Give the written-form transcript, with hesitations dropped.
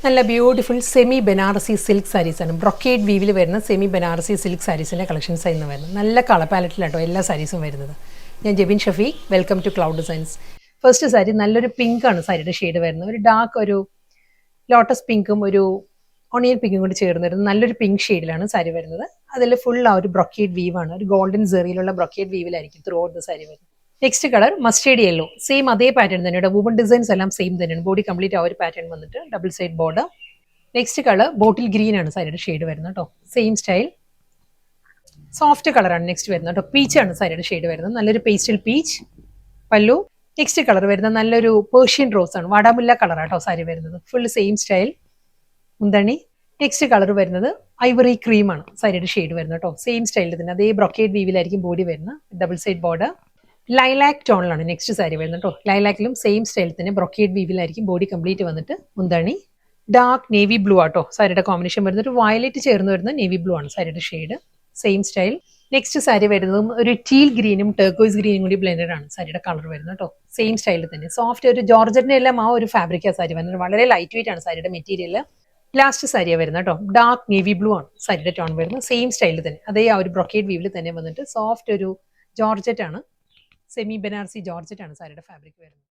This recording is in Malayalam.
നല്ല ബ്യൂട്ടിഫുൾ സെമി ബനാറസി സിൽക്ക് സാരീസാണ്. ബ്രൊക്കേഡ് വീവിൽ വരുന്ന സെമി ബനാറസി സിൽക്ക് സാരീസിൻ്റെ കളക്ഷൻസ് ഇന്ന് വരുന്നത്. നല്ല കളർ പാലറ്റിലാട്ടോ എല്ലാ സാരീസും വരുന്നത്. ഞാൻ Jebin Shafeeq, welcome to cloud designs. First sari നല്ലൊരു പിങ്ക് ആണ് സാരിയുടെ ഷെയ്ഡ് വരുന്നത്. ഒരു ഡാർക്ക് ഒരു ലോട്ടസ് പിങ്കും ഒരു ഓണിയൻ പിങ്കും കൂടി ചേർന്ന് വരുന്നത് നല്ലൊരു പിങ്ക് ഷെയ്ഡിലാണ് സാരി വരുന്നത്. അതിൽ ഫുൾ ആ ഒരു ബ്രൊക്കേഡ് വീവാണ്, ഒരു ഗോൾഡൻ സെറിയിലുള്ള ബ്രൊക്കേഡ് വീവിലായിരിക്കും ത്രൂ ഔട്ട് ദ സാരി വരുന്നത്. Next colour mustard yellow, same അതേ പാറ്റേൺ തന്നെയാണ്. വുമൺ ഡിസൈൻസ് എല്ലാം സെയിം തന്നെയാണ്. ബോഡി കംപ്ലീറ്റ് ആ ഒരു പാറ്റേൺ വന്നിട്ട് double side border. Next colour bottle green ആണ് സാരിയുടെ ഷെയ്ഡ് വരുന്നത് കേട്ടോ. സെയിം സ്റ്റൈൽ സോഫ്റ്റ് കളറാണ് നെക്സ്റ്റ് വരുന്നത് കേട്ടോ. പീച്ചാണ് സാരിയുടെ ഷെയ്ഡ് വരുന്നത്. നല്ലൊരു pastel peach pallu. Next colour വരുന്നത് നല്ലൊരു പേർഷ്യൻ റോസ് ആണ്, വാടാമുല്ല കളറാട്ടോ സാരി വരുന്നത്. ഫുൾ സെയിം സ്റ്റൈൽ മുന്തണി. നെക്സ്റ്റ് കളർ വരുന്നത് ഐവറി ക്രീം ആണ് സാരിയുടെ ഷെയ്ഡ് വരുന്നത് കേട്ടോ. സെയിം സ്റ്റൈലിൽ തന്നെ അതേ ബ്രൊക്കേഡ് വീവിലായിരിക്കും ബോഡി വരുന്നത്. Double side border. ലൈലാക്ക് ടോണിലാണ് നെക്സ്റ്റ് സാരി വരുന്നത് കേട്ടോ. ലൈലാക്കിലും സെയിം സ്റ്റൈലിൽ തന്നെ ബ്രൊക്കേഡ് വീവിലായിരിക്കും ബോഡി കംപ്ലീറ്റ് വന്നിട്ട് മുന്തണി. ഡാർക്ക് നേവി ബ്ലൂ ആട്ടോ സാരിയുടെ കോമ്പിനേഷൻ വരുന്നത്. ഒരു വയലറ്റ് ചേർന്ന് വരുന്ന നേവി ബ്ലൂ ആണ് സാരിയുടെ shade. Same style. Next sari വരുന്നതും ഒരു ടീൽ ഗ്രീനും ടർക്കോയ്സ് ഗ്രീനും കൂടി ബ്ലെൻഡഡ് ആണ് സാരിയുടെ കളർ വരുന്നത് കേട്ടോ. സെയിം സ്റ്റൈലിൽ തന്നെ സോഫ്റ്റ് ഒരു ജോർജറ്റിന്റെ എല്ലാം ആ ഒരു ഫാബ്രിക്കാ സാരി വരുന്നത്. വളരെ ലൈറ്റ് വെയിറ്റ് ആണ് സാരിയുടെ മെറ്റീരിയൽ. ലാസ്റ്റ് സാരിയാണ് വരുന്നത് കേട്ടോ. ഡാർക്ക് നേവി ബ്ലൂ ആണ് സാരിയുടെ ടോൺ വരുന്നത്. സെയിം സ്റ്റൈലിൽ തന്നെ അതേ ആ ഒരു ബ്രൊക്കേഡ് വീവിൽ തന്നെ വന്നിട്ട് സോഫ്റ്റ് ഒരു ജോർജറ്റ് ആണ്, സെമി ബനാറസി ജോർജറ്റ് ആണ് സാരിയുടെ ഫാബ്രിക് വരുന്നത്.